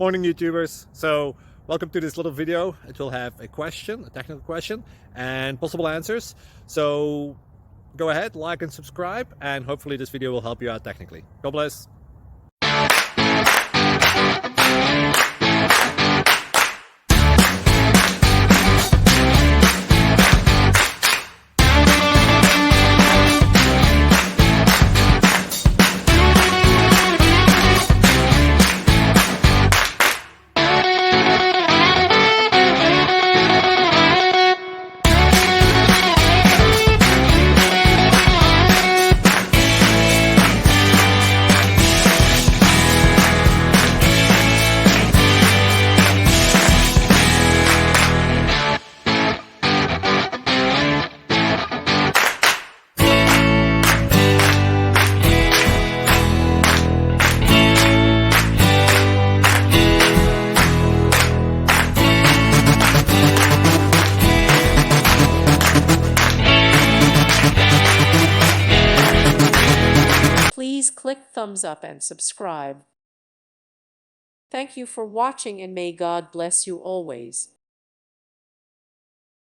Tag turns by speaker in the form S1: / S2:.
S1: Morning YouTubers. So welcome to this little video. It will have a question, a technical question, and possible answers. So go ahead, like and subscribe, and hopefully this video will help you out technically. God bless.
S2: Please click thumbs up and subscribe. Thank you for watching and may God bless you always.